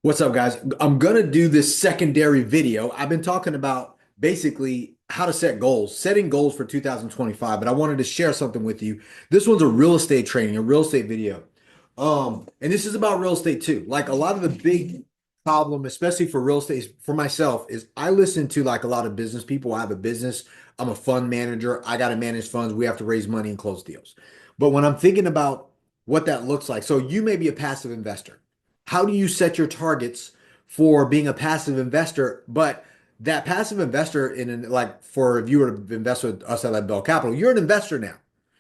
What's up, guys? I'm gonna do this secondary video. I've been talking about basically how to set goals, setting goals for 2025, but I wanted to share something with you. This one's a real estate training, a real estate video. And this is about real estate too. Like a lot of the big problem, especially for real estate, for myself, is I listen to like a lot of business people. I have a business, I'm a fund manager, I got to manage funds, we have to raise money and close deals. But when I'm thinking about what that looks like, so you may be a passive investor. How do you set your targets for being a passive investor? But that passive investor like for if you were to invest with us at Bell Capital, you're an investor now.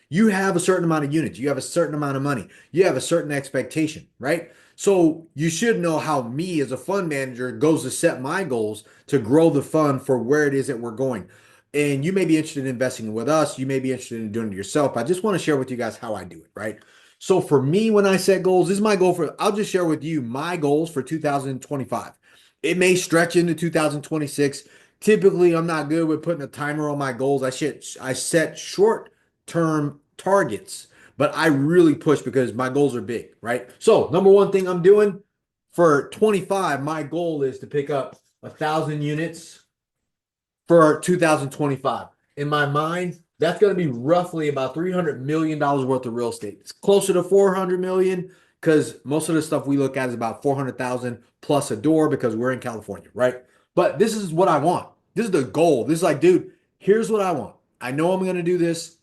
You have a certain amount of units, you have a certain amount of money, you have a certain expectation, right? So you should know how me as a fund manager goes to set my goals to grow the fund for where it is that we're going. And you may be interested in investing with us, you may be interested in doing it yourself. I just want to share with you guys how I do it, right? So for me, when I set goals, this is my goal I'll just share with you my goals for 2025. It may stretch into 2026. Typically, I'm not good with putting a timer on my goals. I set short term targets, but I really push because my goals are big, right? So, number one thing I'm doing for 25, my goal is to pick up 1,000 units for 2025. In my mind, that's going to be roughly about $300 million worth of real estate. It's closer to 400 million because most of the stuff we look at is about 400,000 plus a door because we're in California, right? But this is what I want. This is the goal. This is like, dude, here's what I want. I know I'm going to do this.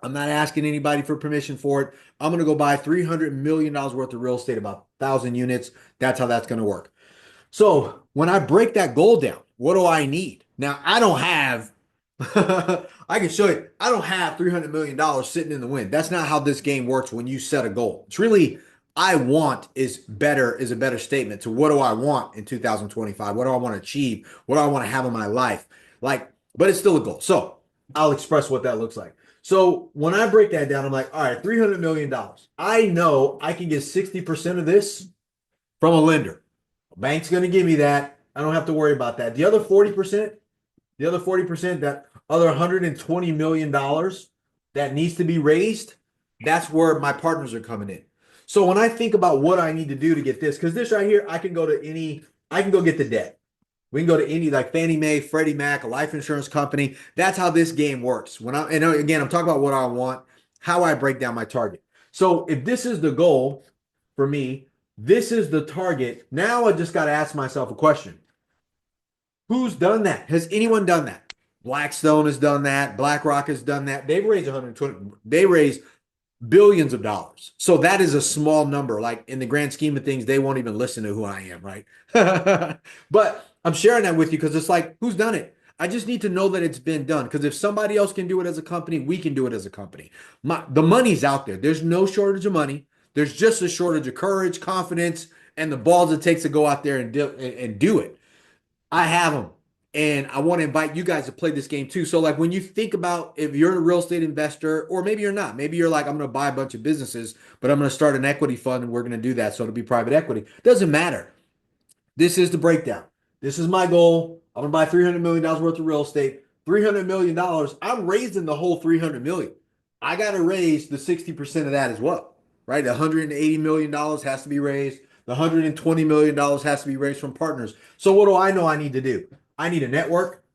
I'm not asking anybody for permission for it. I'm going to go buy $300 million worth of real estate, about 1,000 units. That's how that's going to work. So when I break that goal down, what do I need? Now, I don't have, I can show you, I don't have $300 million sitting in the wind. That's not how this game works when you set a goal. It's really, I want is a better statement to what do I want in 2025? What do I want to achieve? What do I want to have in my life? Like, but it's still a goal. So I'll express what that looks like. So when I break that down, I'm like, all right, $300 million. I know I can get 60% of this from a lender. Bank's going to give me that. I don't have to worry about that. The other 40%, that other $120 million that needs to be raised, that's where my partners are coming in. So when I think about what I need to do to get this, because this right here, I can go get the debt. We can go to any like Fannie Mae, Freddie Mac, a life insurance company. That's how this game works. And again, I'm talking about what I want, how I break down my target. So if this is the goal for me, this is the target. Now I just got to ask myself a question. Who's done that? Has anyone done that? Blackstone has done that. BlackRock has done that. They raised billions of dollars. So that is a small number. Like in the grand scheme of things, they won't even listen to who I am, right? But I'm sharing that with you because it's like, who's done it? I just need to know that it's been done. Because if somebody else can do it as a company, we can do it as a company. The money's out there. There's no shortage of money. There's just a shortage of courage, confidence, and the balls it takes to go out there and do it. I have them. And I want to invite you guys to play this game too. So, like, when you think about if you're a real estate investor, or maybe you're not, maybe you're like, I'm going to buy a bunch of businesses, but I'm going to start an equity fund and we're going to do that. So it'll be private equity. Doesn't matter. This is the breakdown. This is my goal. I'm going to buy $300 million worth of real estate. $300 million. I'm raising the whole $300 million. I got to raise the 60% of that as well, right? $180 million has to be raised. The $120 million has to be raised from partners. So what do I know I need to do? I need a network.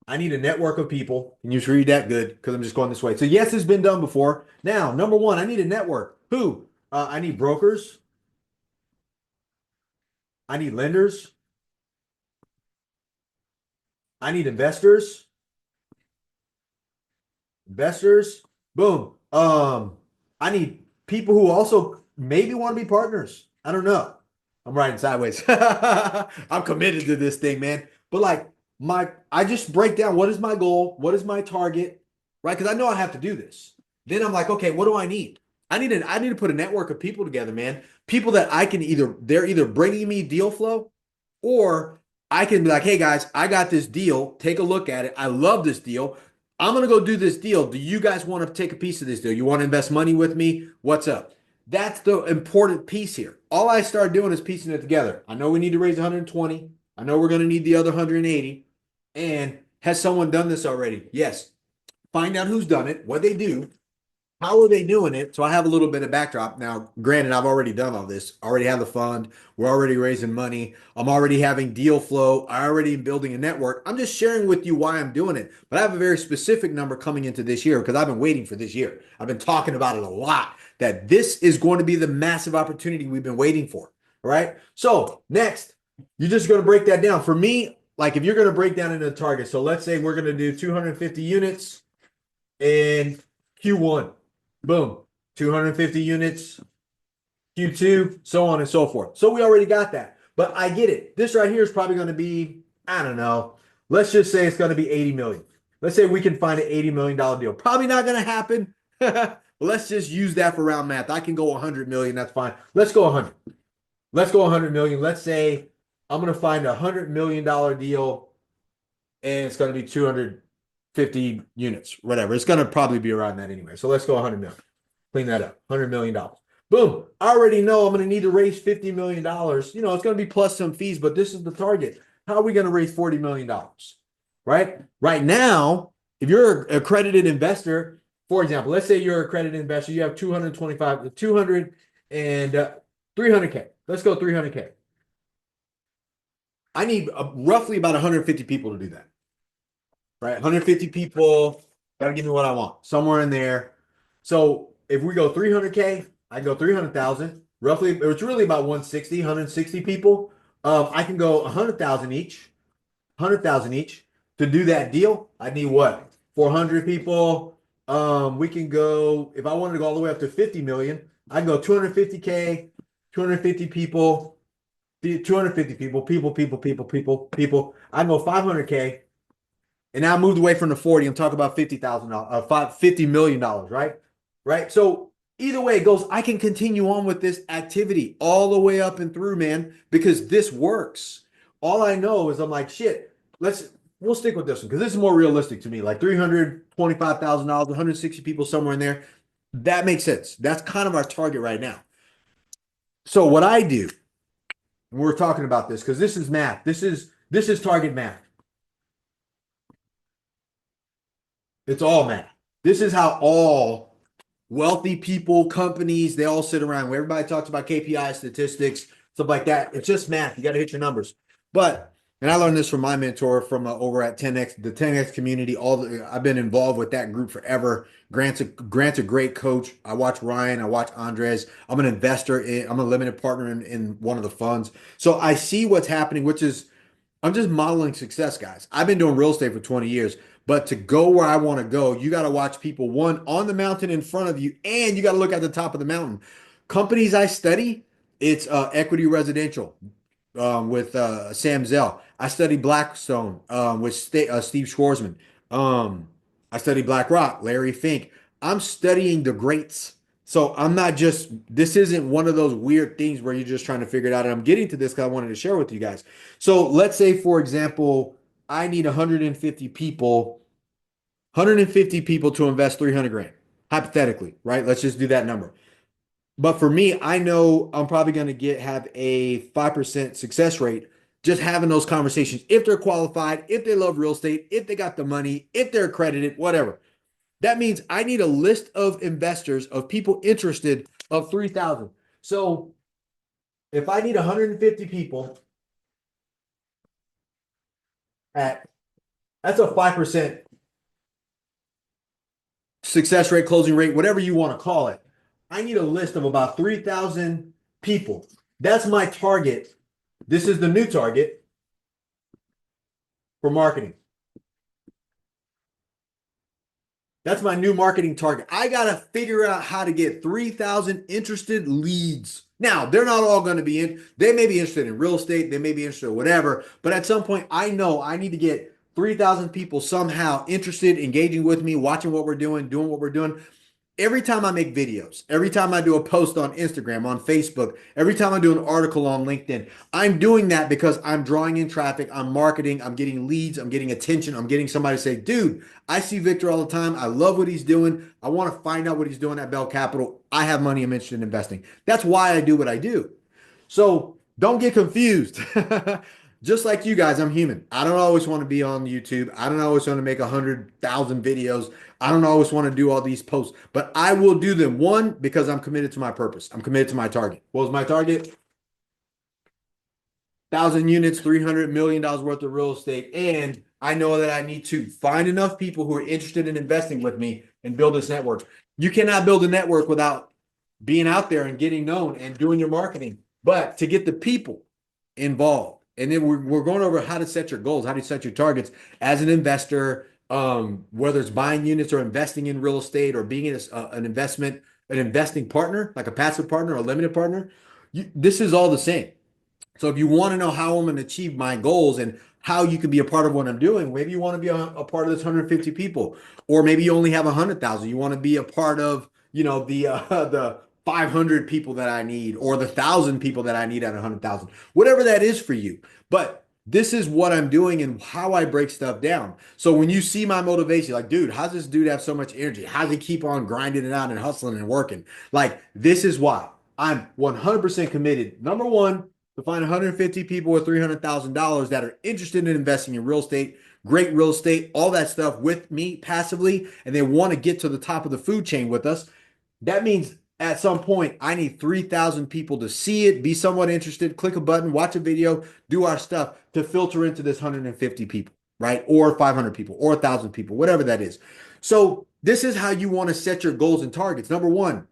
I need a network of people. Can you just read that good? Because I'm just going this way. So yes, it's been done before. Now, number one, I need a network. Who? I need brokers. I need lenders. I need investors. Investors. Boom. I need people who also maybe want to be partners. I don't know. I'm riding sideways. I'm committed to this thing, man. But like I just break down what is my goal, what is my target, right? Because I know I have to do this. Then I'm like, okay, what do I need? I need to put a network of people together, man. People that I can they're either bringing me deal flow, or I can be like, hey guys, I got this deal. Take a look at it. I love this deal. I'm gonna go do this deal. Do you guys want to take a piece of this deal? You want to invest money with me? What's up? That's the important piece here. All I start doing is piecing it together. I know we need to raise 120. I know we're going to need the other 180. And has someone done this already? Yes. Find out who's done it, what they do, How are they doing it? So I have a little bit of backdrop. Now, granted, I've already done all this. I already have the fund. We're already raising money. I'm already having deal flow. I already am building a network. I'm just sharing with you why I'm doing it. But I have a very specific number coming into this year because I've been waiting for this year. I've been talking about it a lot that this is going to be the massive opportunity we've been waiting for. All right. So next, you're just going to break that down. For me, like if you're going to break down into the target, so let's say we're going to do 250 units in Q1. Boom, 250 units, Q2, so on and so forth. So we already got that. But I get it. This right here is probably going to be, I don't know, let's just say it's going to be 80 million. Let's say we can find an $80 million deal. Probably not going to happen. Let's just use that for round math. I can go 100 million. That's fine. Let's go 100. Let's go 100 million. Let's say I'm going to find a $100 million deal and it's going to be 250 units, whatever. It's going to probably be around that anyway. So let's go 100 million. Clean that up. $100 million. Boom. I already know I'm going to need to raise $50 million. You know, it's going to be plus some fees, but this is the target. How are we going to raise $40 million? Right? Right now, if you're an accredited investor, for example, let's say you're an accredited investor, you have 225, 200 and 300K. Let's go 300K. I need roughly about 150 people to do that. Right? 150 people, gotta give me what I want. Somewhere in there. So if we go 300K, I go 300,000. Roughly, it's really about 160 people. I can go 100,000 each, 100,000 each to do that deal. I need what? 400 people. We can go, if I wanted to go all the way up to 50 million, I can go 250K, 250 people, 250 people. I can go 500K. And now I moved away from the 40. I'm talking about $50,000, $50 million, right? Right. So either way it goes, I can continue on with this activity all the way up and through, man, because this works. All I know is I'm like, shit, we'll stick with this one because this is more realistic to me. Like $325,000, 160 people somewhere in there. That makes sense. That's kind of our target right now. So what I do, we're talking about this because this is math. This is target math. It's all math. This is how all wealthy people, companies, they all sit around where everybody talks about KPI statistics, stuff like that. It's just math. You got to hit your numbers. But, and I learned this from my mentor from over at 10X, the 10X community. I've been involved with that group forever. Grant's a great coach. I watch Ryan. I watch Andres. I'm an investor. I'm a limited partner in one of the funds. So I see what's happening, which is I'm just modeling success, guys. I've been doing real estate for 20 years, but to go where I want to go, you got to watch people, one, on the mountain in front of you, and you got to look at the top of the mountain. Companies I study, it's Equity Residential with Sam Zell. I study Blackstone with Steve Schwarzman. I study BlackRock, Larry Fink. I'm studying the greats. So I'm not just, this isn't one of those weird things where you're just trying to figure it out. And I'm getting to this because I wanted to share with you guys. So let's say, for example, I need 150 people to invest 300 grand, hypothetically, right? Let's just do that number. But for me, I know I'm probably going to have a 5% success rate just having those conversations. If they're qualified, if they love real estate, if they got the money, if they're accredited, whatever. That means I need a list of investors, of people interested, of 3,000. So if I need 150 people that's a 5% success rate, closing rate, whatever you want to call it. I need a list of about 3,000 people. That's my target. This is the new target for marketing. That's my new marketing target. I got to figure out how to get 3,000 interested leads. Now, they're not all going to be in. They may be interested in real estate. They may be interested in whatever. But at some point, I know I need to get 3,000 people somehow interested, engaging with me, watching what we're doing what we're doing. Every time I make videos, every time I do a post on Instagram, on Facebook, every time I do an article on LinkedIn, I'm doing that because I'm drawing in traffic, I'm marketing, I'm getting leads, I'm getting attention, I'm getting somebody to say, dude, I see Victor all the time. I love what he's doing. I want to find out what he's doing at Bell Capital. I have money I'm interested in investing. That's why I do what I do. So don't get confused. Just like you guys, I'm human. I don't always want to be on YouTube. I don't always want to make 100,000 videos. I don't always want to do all these posts, but I will do them. One, because I'm committed to my purpose. I'm committed to my target. What was my target? 1,000 units, $300 million worth of real estate. And I know that I need to find enough people who are interested in investing with me and build this network. You cannot build a network without being out there and getting known and doing your marketing. But to get the people involved, and then we're going over how to set your goals, how to set your targets as an investor, whether it's buying units or investing in real estate or being an investment, an investing partner, like a passive partner or a limited partner. This is all the same. So if you want to know how I'm going to achieve my goals and how you can be a part of what I'm doing, maybe you want to be a part of this 150 people, or maybe you only have 100,000. You want to be a part of, the 500 people that I need, or the 1,000 people that I need at 100,000, whatever that is for you. But this is what I'm doing and how I break stuff down. So when you see my motivation, like, dude, how's this dude have so much energy? How does he keep on grinding it out and hustling and working? Like, this is why I'm 100% committed. Number one, to find 150 people with $300,000 that are interested in investing in real estate, great real estate, all that stuff with me passively, and they want to get to the top of the food chain with us. That means at some point, I need 3,000 people to see it, be somewhat interested, click a button, watch a video, do our stuff to filter into this 150 people, right? Or 500 people, or 1,000 people, whatever that is. So, this is how you want to set your goals and targets. Number one,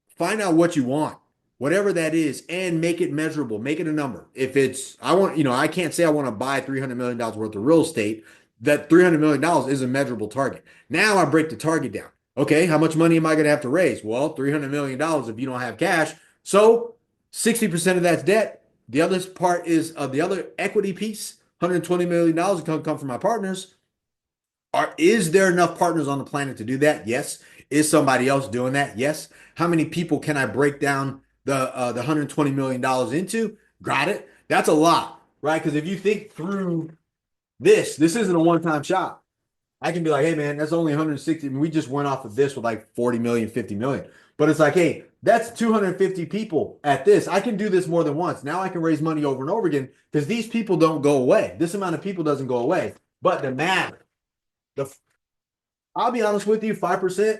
find out what you want, whatever that is, and make it measurable, make it a number. If it's, I want, I can't say I want to buy $300 million worth of real estate. That $300 million is a measurable target. Now I break the target down. Okay, how much money am I going to have to raise? Well, $300 million if you don't have cash. So 60% of that's debt. The other part is the other equity piece, $120 million come from my partners. Is there enough partners on the planet to do that? Yes. Is somebody else doing that? Yes. How many people can I break down the $120 million into? Got it. That's a lot, right? Because if you think through this isn't a one-time shot. I can be like, hey man, that's only 160. I mean, we just went off of this with like 40 million, 50 million. But it's like, hey, that's 250 people at this. I can do this more than once. Now I can raise money over and over again because these people don't go away. This amount of people doesn't go away. But the math, the I'll be honest with you, 5%, a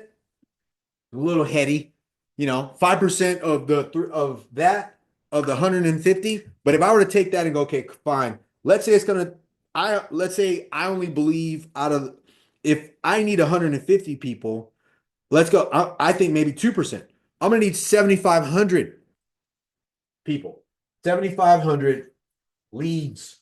little heady, 5% of the 150. But if I were to take that and go, okay, fine. Let's say I only believe if I need 150 people, let's go. I think maybe 2%. I'm gonna need 7,500 people, 7,500 leads.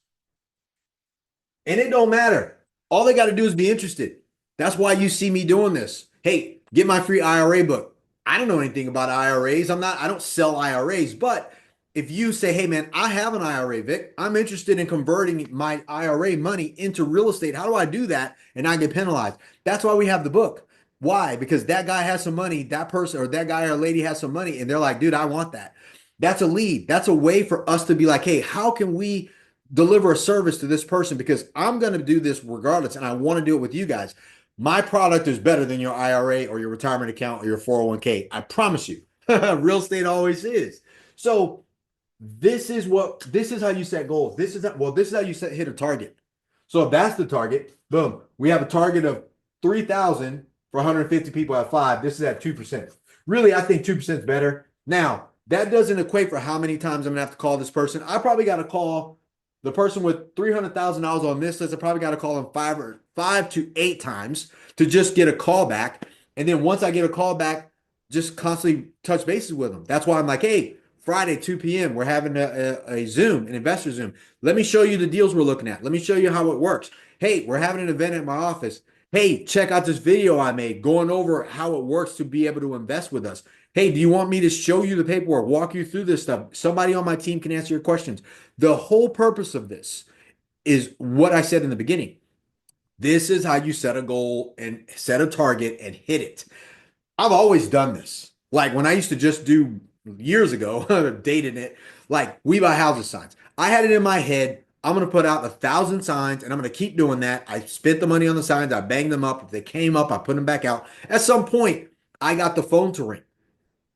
And it don't matter. All they got to do is be interested. That's why you see me doing this. Hey, get my free IRA book. I don't know anything about IRAs. I don't sell IRAs, but if you say, hey man, I have an IRA, Vic, I'm interested in converting my IRA money into real estate. How do I do that and not get penalized? That's why we have the book. Why? Because that guy has some money, that person or that guy or lady has some money, and they're like, dude, I want that. That's a lead. That's a way for us to be like, hey, how can we deliver a service to this person? Because I'm going to do this regardless, and I want to do it with you guys. My product is better than your IRA or your retirement account or your 401k. I promise you. Real estate always is. So this is how you set goals. This is how you hit a target. So if that's the target, boom, we have a target of 3,000 for 150 people at 5. This is at 2%. Really, I think 2% is better. Now, that doesn't equate for how many times I'm gonna have to call this person. I probably got to call the person with $300,000 on this list. I probably got to call them 5 to 8 times to just get a call back. And then once I get a call back, just constantly touch bases with them. That's why I'm like, hey, Friday, 2 p.m., we're having a Zoom, an investor Zoom. Let me show you the deals we're looking at. Let me show you how it works. Hey, we're having an event at my office. Hey, check out this video I made going over how it works to be able to invest with us. Hey, do you want me to show you the paperwork, walk you through this stuff? Somebody on my team can answer your questions. The whole purpose of this is what I said in the beginning. This is how you set a goal and set a target and hit it. I've always done this. Like when I used to just do years ago, dating it, like we buy houses signs. I had it in my head. I'm going to put out 1,000 signs and I'm going to keep doing that. I spent the money on the signs. I banged them up. If they came up, I put them back out. At some point, I got the phone to ring.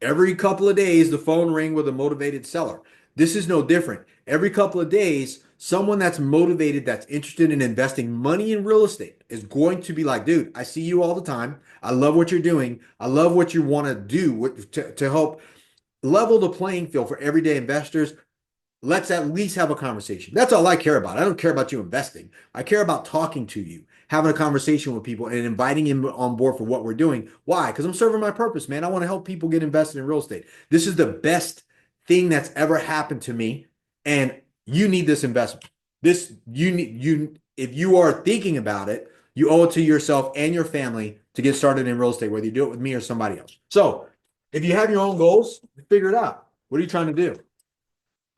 Every couple of days, the phone rang with a motivated seller. This is no different. Every couple of days, Someone that's motivated, that's interested in investing money in real estate is going to be like, dude, I see you all the time. I love what you're doing. I love what you want to do to help level the playing field for everyday investors. Let's at least have a conversation. That's all I care about. I don't care about you investing. I care about talking to you, having a conversation with people, and inviting them on board for what we're doing. Why? Because I'm serving my purpose, man. I want to help people get invested in real estate. This is the best thing that's ever happened to me, and you need this investment. This you need you if you are thinking about it, you owe it to yourself and your family to get started in real estate, whether you do it with me or somebody else. So, if you have your own goals, figure it out. What are you trying to do?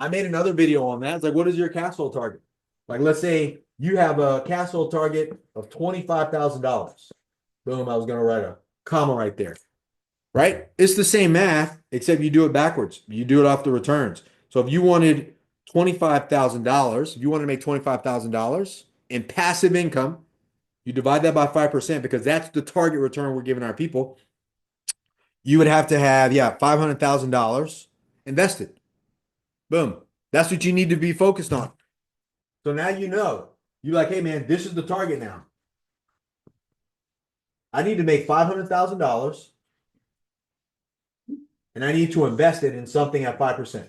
I made another video on that. It's like, what is your cash flow target? Like, let's say you have a cash flow target of $25,000. Boom, I was going to write a comma right there, right? It's the same math, except you do it backwards. You do it off the returns. So if you wanted $25,000, if you want to make $25,000 in passive income, you divide that by 5% because that's the target return we're giving our people. You would have to have, yeah, $500,000 invested. Boom. That's what you need to be focused on. So now you know. You're like, hey, man, this is the target now. I need to make $500,000 and I need to invest it in something at 5%.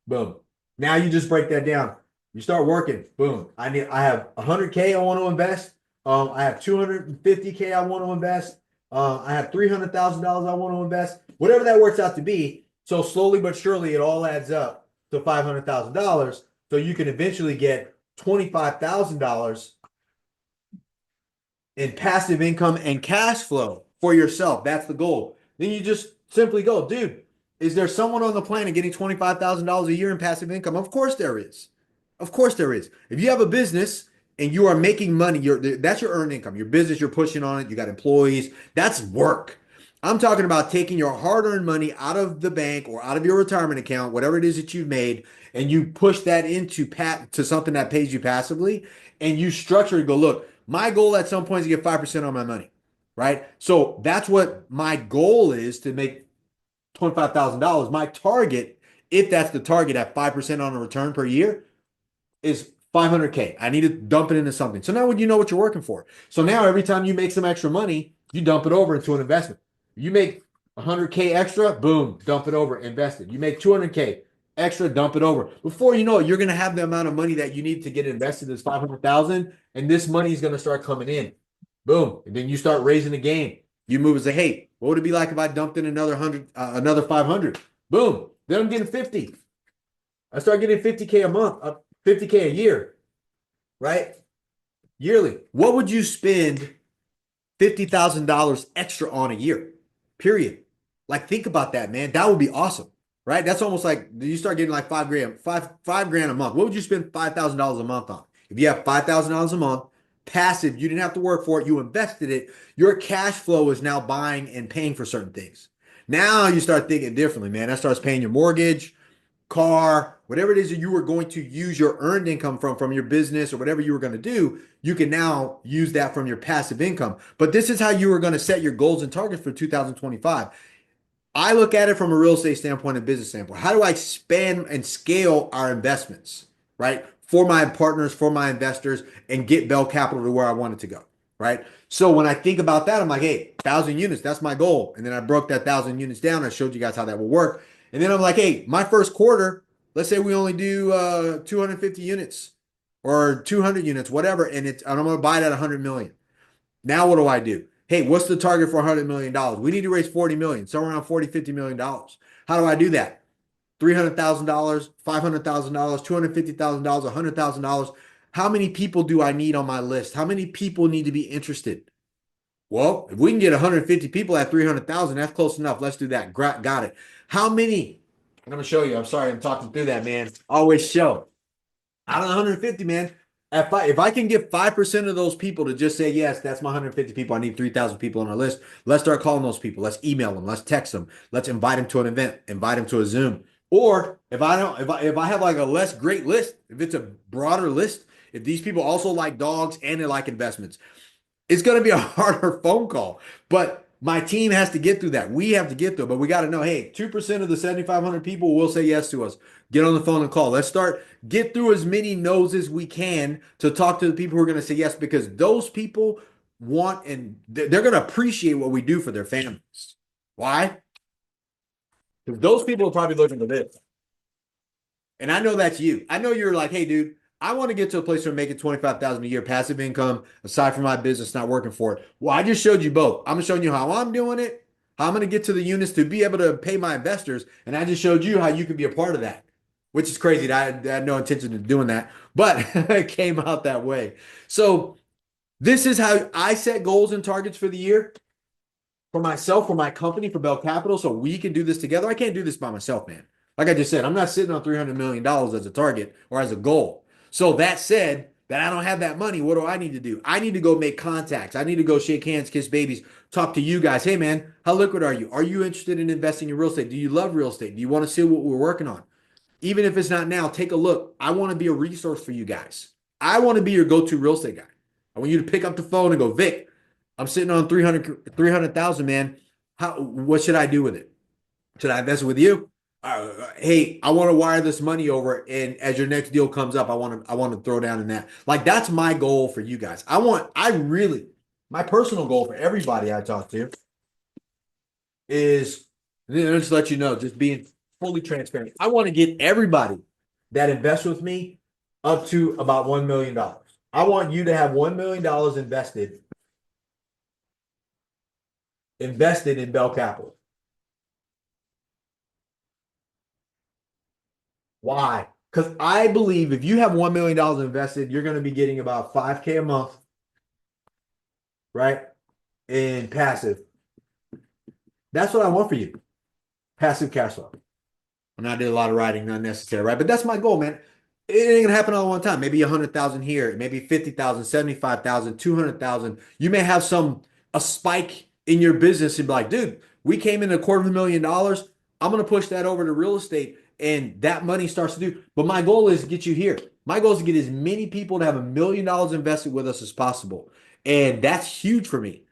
Boom. Now you just break that down. You start working. Boom. I have 100K I want to invest. I have 250K I want to invest. I have $300,000 I want to invest. Whatever that works out to be. So slowly but surely it all adds up to $500,000. So you can eventually get $25,000 in passive income and cash flow for yourself. That's the goal. Then you just simply go, dude, is there someone on the planet getting $25,000 a year in passive income? Of course there is. Of course there is. If you have a business and you are making money, that's your earned income. Your business, you're pushing on it. You got employees. That's work. I'm talking about taking your hard-earned money out of the bank or out of your retirement account, whatever it is that you've made, and you push that into to something that pays you passively, and you structure it. Go, look, my goal at some point is to get 5% on my money, right? So that's what my goal is, to make $25,000. My target, if that's the target at 5% on a return per year, is 500K. I need to dump it into something. So now you know what you're working for. So now every time you make some extra money, you dump it over into an investment. You make 100K extra, boom, dump it over, invest it. You make 200K extra, dump it over. Before you know it, you're going to have the amount of money that you need to get invested is 500,000, and this money is going to start coming in. Boom. And then you start raising the game. You move and say, hey, what would it be like if I dumped in another 500? Boom. Then I'm getting 50. I start getting 50K a month, 50K a year, right? Yearly. What would you spend $50,000 extra on a year? Period. Like, think about that, man. That would be awesome, right? That's almost like you start getting like $5,000 a month. What would you spend $5,000 a month on? If you have $5,000 a month, passive, you didn't have to work for it, you invested it, your cash flow is now buying and paying for certain things. Now you start thinking differently, man. That starts paying your mortgage, car, whatever it is that you were going to use your earned income from your business or whatever you were going to do, you can now use that from your passive income. But this is how you are going to set your goals and targets for 2025. I look at it from a real estate standpoint and business standpoint. How do I expand and scale our investments, right? For my partners, for my investors, and get Bell Capital to where I want it to go, right? So when I think about that, I'm like, hey, 1,000 units, that's my goal. And then I broke that 1,000 units down. I showed you guys how that will work. And then I'm like, hey, my first quarter, let's say we only do 250 units or 200 units, whatever, and I'm going to buy it at 100 million. Now what do I do? Hey, what's the target for $100 million? We need to raise 40 million, somewhere around 40, $50 million. How do I do that? $300,000, $500,000, $250,000, $100,000. How many people do I need on my list? How many people need to be interested? Well, if we can get 150 people at 300,000, that's close enough. Let's do that. Got it. How many? I'm going to show you. I'm sorry, I'm talking through that, man. Always show. Out of 150, man, if I can get 5% of those people to just say, yes, that's my 150 people, I need 3,000 people on our list. Let's start calling those people. Let's email them. Let's text them. Let's invite them to an event, invite them to a Zoom. Or if I have like a less great list, if it's a broader list, if these people also like dogs and they like investments, it's going to be a harder phone call. But My team has to get through that. We have to get through it, but we got to know, hey, 2% of the 7,500 people will say yes to us. Get on the phone and call. Let's start, get through as many no's as we can to talk to the people who are going to say yes, because those people want and they're going to appreciate what we do for their families. Why? Because those people are probably looking for this. And I know that's you. I know you're like, hey, dude, I want to get to a place where I'm making 25,000 a year passive income aside from my business, not working for it. Well, I just showed you both. I'm showing you how I'm doing it, how I'm going to get to the units to be able to pay my investors. And I just showed you how you can be a part of that, which is crazy. I had no intention of doing that, but it came out that way. So this is how I set goals and targets for the year for myself, for my company, for Bell Capital, so we can do this together. I can't do this by myself, man. Like I just said, I'm not sitting on $300 million as a target or as a goal. So that said, that I don't have that money, what do I need to do? I need to go make contacts. I need to go shake hands, kiss babies, talk to you guys. Hey, man, how liquid are you? Are you interested in investing in real estate? Do you love real estate? Do you want to see what we're working on? Even if it's not now, take a look. I want to be a resource for you guys. I want to be your go-to real estate guy. I want you to pick up the phone and go, Vic, I'm sitting on 300,000, man. What should I do with it? Should I invest it with you? Hey, I want to wire this money over, and as your next deal comes up, I want to throw down in that. Like, that's my goal for you guys. My personal goal for everybody I talk to is, just let you know, just being fully transparent. I want to get everybody that invests with me up to about $1 million. I want you to have $1 million invested in Bell Capital. Why? Because I believe if you have $1 million invested, you're going to be getting about $5K a month, right? In passive. That's what I want for you. Passive cash flow. And I did a lot of writing, not necessary, right? But that's my goal, man. It ain't gonna happen all at one time. Maybe 100,000 here, maybe 50,000, 75,000, 200,000. You may have a spike in your business and be like, dude, we came in $250,000. I'm gonna push that over to real estate, and that money starts to do. But my goal is to get you here. My goal is to get as many people to have $1 million invested with us as possible, and that's huge for me.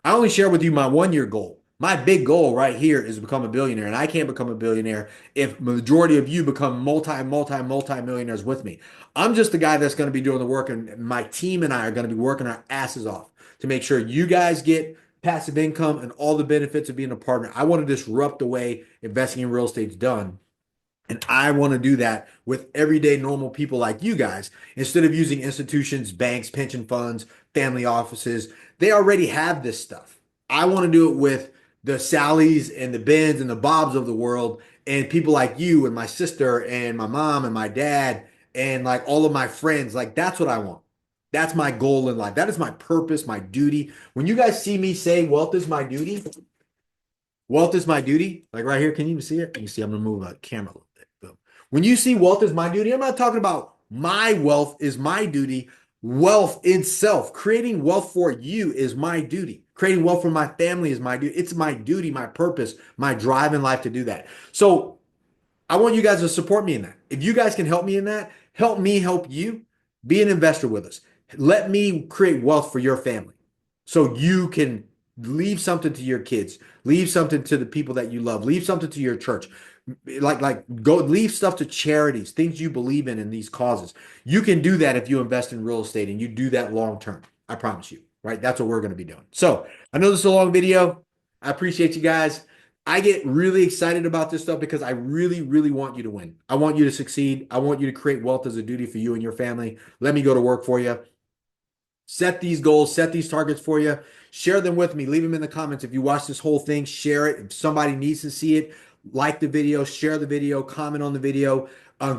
I only share with you my 1 year goal. My big goal right here is to become a billionaire, and I can't become a billionaire if majority of you become multi millionaires with me. I'm just the guy that's going to be doing the work, and my team and I are going to be working our asses off to make sure you guys get passive income and all the benefits of being a partner. I want to disrupt the way investing in real estate's done. And I want to do that with everyday normal people like you guys. Instead of using institutions, banks, pension funds, family offices, they already have this stuff. I want to do it with the Sallys and the Bens and the Bobs of the world, and people like you and my sister and my mom and my dad and like all of my friends. Like, that's what I want. That's my goal in life. That is my purpose, my duty. When you guys see me say wealth is my duty, wealth is my duty. Like right here, can you even see it? You see, I'm gonna move the camera a little bit. Boom. When you see wealth is my duty, I'm not talking about my wealth is my duty. Wealth itself, creating wealth for you is my duty. Creating wealth for my family is my duty. It's my duty, my purpose, my drive in life to do that. So I want you guys to support me in that. If you guys can help me in that, help me help you. Be an investor with us. Let me create wealth for your family so you can leave something to your kids, leave something to the people that you love, leave something to your church. Like go leave stuff to charities, things you believe in these causes. You can do that if you invest in real estate and you do that long term. I promise you, right? That's what we're going to be doing. So I know this is a long video. I appreciate you guys. I get really excited about this stuff because I really, really want you to win. I want you to succeed. I want you to create wealth as a duty for you and your family. Let me go to work for you. Set these goals, set these targets for you. Share them with me. Leave them in the comments. If you watch this whole thing, share it. If somebody needs to see it, like the video, share the video, comment on the video,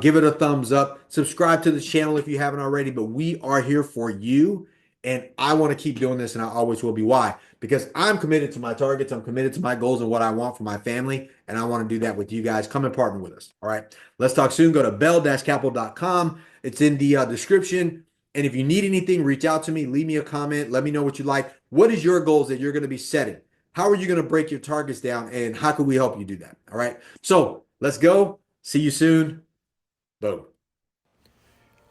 give it a thumbs up. Subscribe to the channel if you haven't already. But we are here for you, and I want to keep doing this, and I always will be. Why? Because I'm committed to my targets. I'm committed to my goals and what I want for my family, and I want to do that with you guys. Come and partner with us. All right. Let's talk soon. Go to bell-capital.com. It's in the description. And if you need anything, reach out to me, leave me a comment, let me know what you like. What is your goals that you're going to be setting? How are you going to break your targets down, and how can we help you do that? All right. So let's go. See you soon. Boom.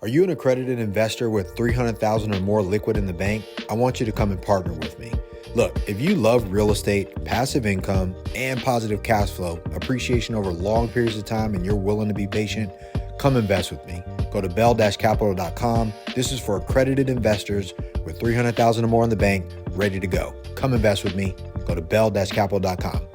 Are you an accredited investor with $300,000 or more liquid in the bank? I want you to come and partner with me. Look, if you love real estate, passive income, and positive cash flow, appreciation over long periods of time, and you're willing to be patient, come invest with me. Go to bell-capital.com. This is for accredited investors with $300,000 or more in the bank, ready to go. Come invest with me. Go to bell-capital.com.